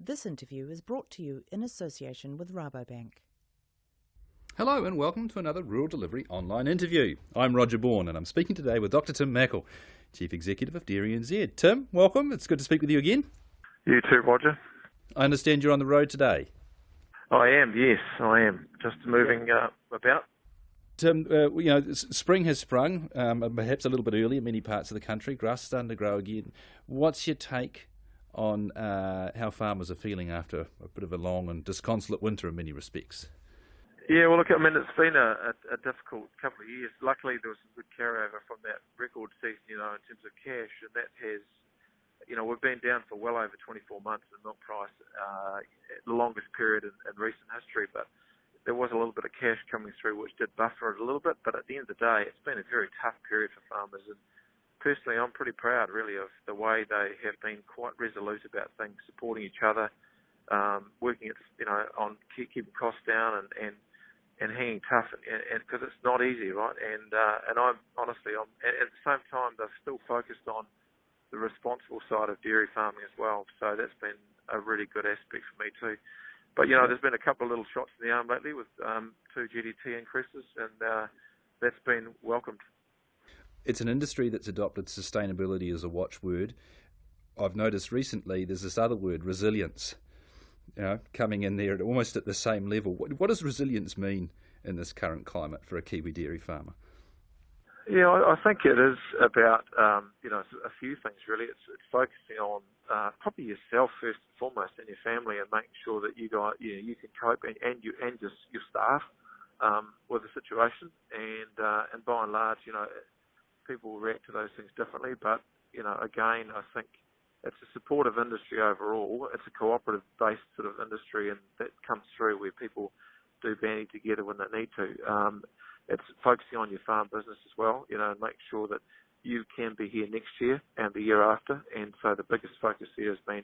This interview is brought to you in association with Rabobank. Hello and welcome to another Rural Delivery online interview. I'm Roger Bourne and I'm speaking today with Dr. Tim Mackle, Chief Executive of Dairy NZ. Tim, welcome. It's good to speak with you again. You too, Roger. I understand you're on the road today. I am, yes, I am. Just moving about. Tim, spring has sprung, perhaps a little bit early in many parts of the country. Grass is starting to grow again. What's your take on how farmers are feeling after a bit of a long and disconsolate winter in many respects? Yeah, well, look, I mean, it's been a difficult couple of years. Luckily, there was some good carryover from that record season, in terms of cash, and that has, we've been down for well over 24 months in milk price, the longest period in recent history, but there was a little bit of cash coming through, which did buffer it a little bit, but at the end of the day, it's been a very tough period for farmers, and personally, I'm pretty proud, really, of the way they have been quite resolute about things, supporting each other, working on keeping costs down and hanging tough, and because it's not easy, right? And I'm honestly, at the same time, they're still focused on the responsible side of dairy farming as well. So that's been a really good aspect for me too. But there's been a couple of little shots in the arm lately with 2 GDT increases, and that's been welcomed. It's an industry that's adopted sustainability as a watchword. I've noticed recently there's this other word, resilience, coming in there almost at the same level. What does resilience mean in this current climate for a Kiwi dairy farmer? Yeah, I think it is about, a few things really. It's focusing on probably yourself first and foremost and your family, and making sure that you can cope and your staff with the situation. And by and large, people will react to those things differently. But, again, I think it's a supportive industry overall. It's a cooperative-based sort of industry, and that comes through where people do band together when they need to. It's focusing on your farm business as well, and make sure that you can be here next year and the year after. And so the biggest focus here has been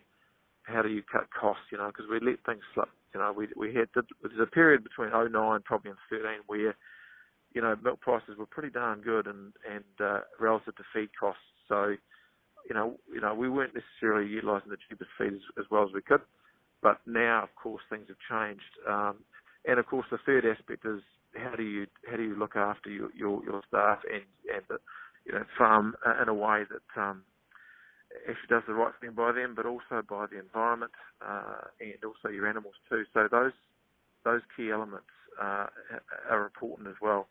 how do you cut costs, because we let things slip. There's a period between 2009 probably and 2013 where, milk prices were pretty darn good and relative to feed costs. So, we weren't necessarily utilising the cheapest feed as well as we could. But now, of course, things have changed. And of course, the third aspect is how do you look after your staff and farm in a way that actually does the right thing by them, but also by the environment and also your animals too. So those key elements are important as well.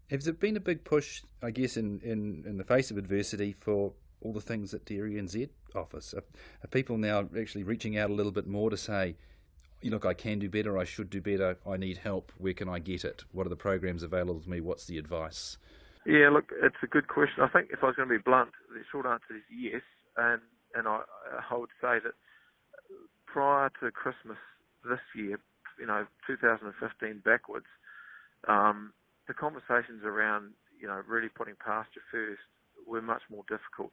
Has there been a big push, I guess, in the face of adversity for all the things that Dairy NZ offers? Are people now actually reaching out a little bit more to say, look, I can do better, I should do better, I need help, where can I get it? What are the programs available to me? What's the advice? Yeah, look, it's a good question. I think if I was going to be blunt, the short answer is yes. And I would say that prior to Christmas this year, 2015 backwards, the conversations around, really putting pasture first were much more difficult.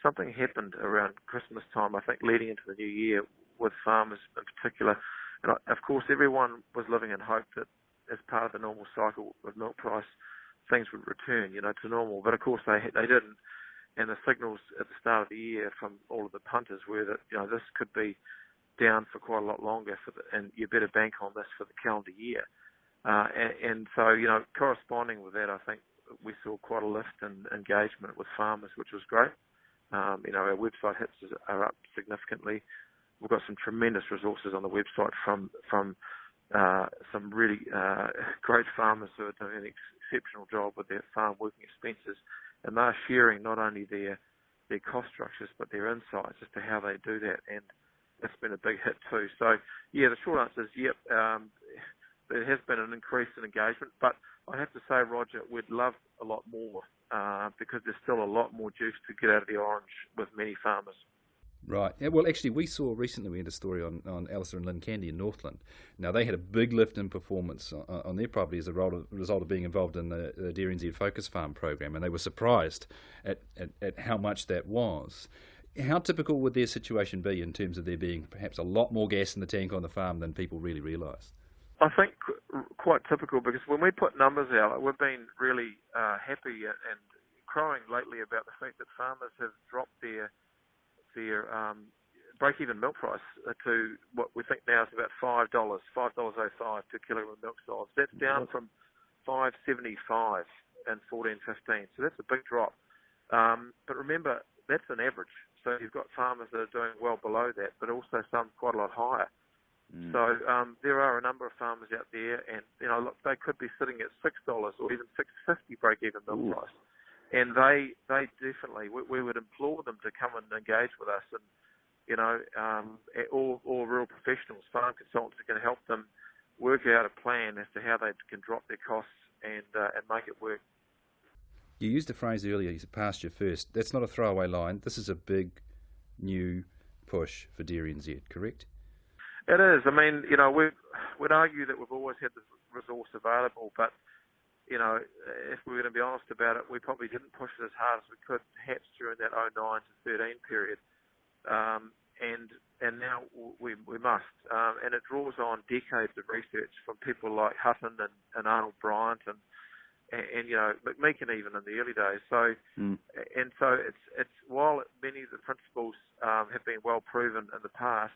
Something happened around Christmas time, I think, leading into the new year with farmers in particular. And of course, everyone was living in hope that as part of the normal cycle of milk price, things would return, to normal. But of course, they didn't. And the signals at the start of the year from all of the punters were that, this could be down for quite a lot longer, and you better bank on this for the calendar year. And so, corresponding with that, I think we saw quite a lift in engagement with farmers, which was great. Our website hits are up significantly. We've got some tremendous resources on the website from some really great farmers who are doing an exceptional job with their farm working expenses, and they're sharing not only their cost structures but their insights as to how they do that, and that's been a big hit too. So, yeah, the short answer is yep. There has been an increase in engagement, but I have to say, Roger, we'd love a lot more because there's still a lot more juice to get out of the orange with many farmers. Right. Yeah, well, actually, we had a story on Alistair and Lynn Candy in Northland. Now, they had a big lift in performance on their property as a result of being involved in the Dairy NZ Focus Farm program, and they were surprised at how much that was. How typical would their situation be in terms of there being perhaps a lot more gas in the tank on the farm than people really realise? I think quite typical, because when we put numbers out, we've been really happy and crowing lately about the fact that farmers have dropped their break-even milk price to what we think now is about $5.05 per kilogram of milk solids. That's down from $5.75 and $14.15. So that's a big drop. But remember, that's an average. So you've got farmers that are doing well below that, but also some quite a lot higher. So there are a number of farmers out there, and look, they could be sitting at $6 or even $6.50 break-even milk price. And they definitely, we would implore them to come and engage with us, and all real professionals, farm consultants, are going to help them work out a plan as to how they can drop their costs and make it work. You used the phrase earlier, you said pasture first. That's not a throwaway line. This is a big new push for Dairy NZ, correct? It is. I mean, we'd argue that we've always had the resource available, but if we were going to be honest about it, we probably didn't push it as hard as we could, perhaps during that 09 to 13 period. And now we must. And it draws on decades of research from people like Hutton and Arnold Bryant and McMeekin even in the early days. So and so it's while many of the principles have been well proven in the past,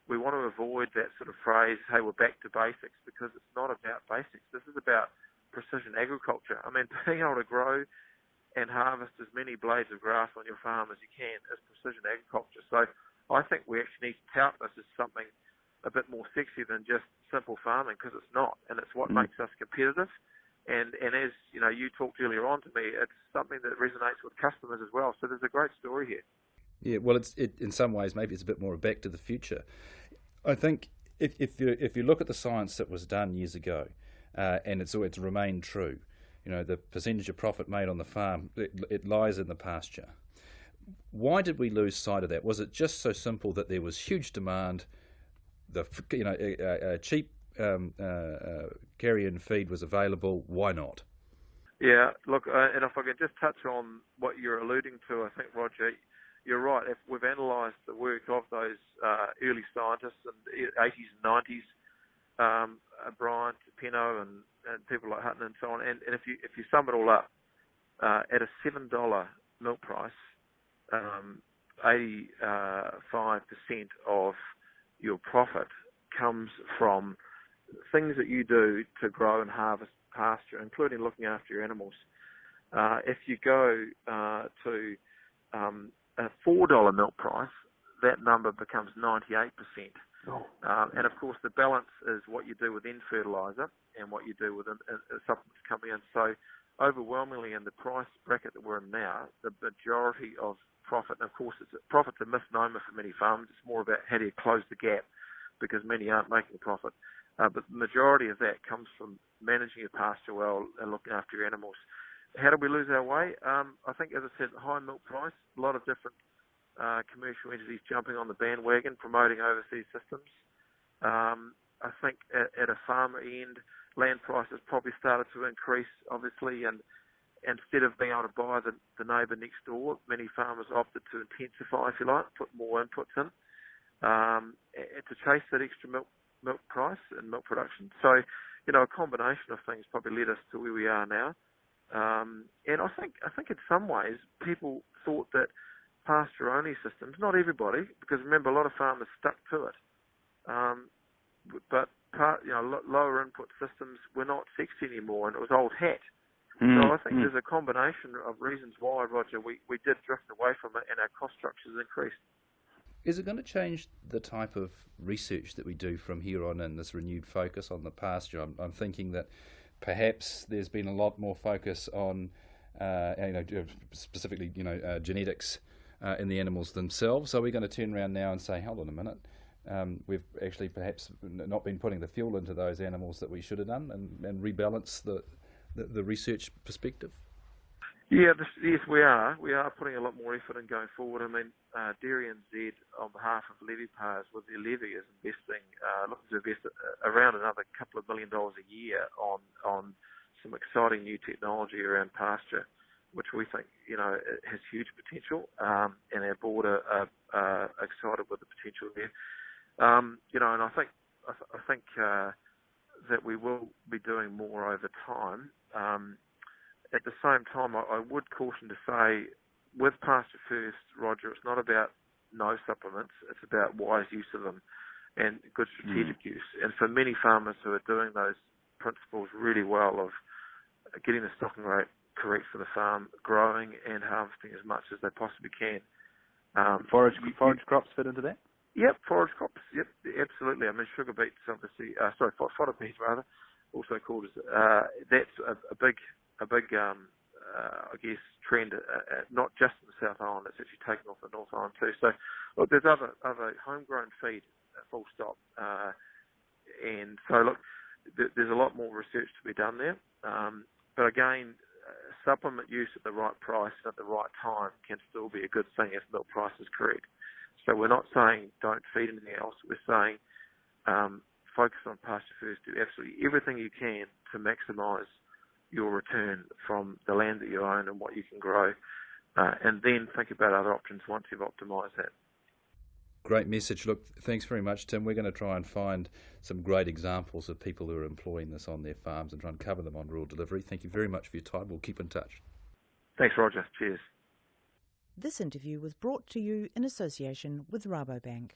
we want to avoid that sort of phrase, hey, we're back to basics, because it's not about basics. This is about precision agriculture. I mean, being able to grow and harvest as many blades of grass on your farm as you can is precision agriculture. So I think we actually need to tout this as something a bit more sexy than just simple farming, because it's not, and it's what makes us competitive. And as you talked earlier on to me, it's something that resonates with customers as well. So there's a great story here. Yeah, well, it in some ways maybe it's a bit more back to the future. I think if you look at the science that was done years ago, and it's remained true, the percentage of profit made on the farm, it lies in the pasture. Why did we lose sight of that? Was it just so simple that there was huge demand, cheap carrion feed was available? Why not? Yeah, look, and if I could just touch on what you're alluding to, I think, Roger, you're right. If we've analysed the work of those early scientists in the 80s and 90s, Bryant, Penno, and people like Hutton and so on, and if you sum it all up, at a $7 milk price, 85% of your profit comes from things that you do to grow and harvest pasture, including looking after your animals. If you go to a $4 milk price, that number becomes 98%. And of course, the balance is what you do with fertiliser and what you do with supplements coming in. So overwhelmingly in the price bracket that we're in now, the majority of profit, and of course profit's a misnomer for many farmers, it's more about how do you close the gap, because many aren't making a profit. But the majority of that comes from managing your pasture well and looking after your animals. How do we lose our way? I think, as I said, high milk price, a lot of different commercial entities jumping on the bandwagon, promoting overseas systems. I think at a farmer end, land prices probably started to increase, obviously, and instead of being able to buy the neighbour next door, many farmers opted to intensify, if you like, put more inputs in to chase that extra milk price and milk production. So, a combination of things probably led us to where we are now. And I think in some ways people thought that pasture-only systems, not everybody, because remember, a lot of farmers stuck to it, but lower input systems were not sexy anymore, and it was old hat. So I think there's a combination of reasons why, Roger, we did drift away from it, and our cost structures increased. Is it going to change the type of research that we do from here on in, this renewed focus on the pasture? I'm thinking that perhaps there's been a lot more focus on, specifically, genetics in the animals themselves. Are we going to turn around now and say, hold on a minute, we've actually perhaps not been putting the fuel into those animals that we should have done, and rebalance the research perspective? Yes, we are. We are putting a lot more effort in going forward. I mean, Dairy NZ, on behalf of levy payers, with their levy, is looking to invest around another couple of $1 million a year on some exciting new technology around pasture, which we think, has huge potential, and our board are excited with the potential there. And I think that we will be doing more over time. At the same time, I would caution to say, with Pasture First, Roger, it's not about no supplements. It's about wise use of them and good strategic use. And for many farmers who are doing those principles really well of getting the stocking rate correct for the farm, growing and harvesting as much as they possibly can. Forage crops fit into that? Yep, forage crops. Yep, absolutely. I mean, sugar beets, obviously. Fodder peas rather, also called as. That's a big, I guess, trend. Not just in the South Island. It's actually taken off the North Island too. So, look, there's other homegrown feed. Full stop. And so, look, there's a lot more research to be done there. But again, supplement use at the right price at the right time can still be a good thing if milk price is correct. So we're not saying don't feed anything else. We're saying focus on pasture first. Do absolutely everything you can to maximise your return from the land that you own and what you can grow, and then think about other options once you've optimised that. Great message. Look, thanks very much, Tim. We're going to try and find some great examples of people who are employing this on their farms and try and cover them on Rural Delivery. Thank you very much for your time. We'll keep in touch. Thanks, Roger. Cheers. This interview was brought to you in association with Rabobank.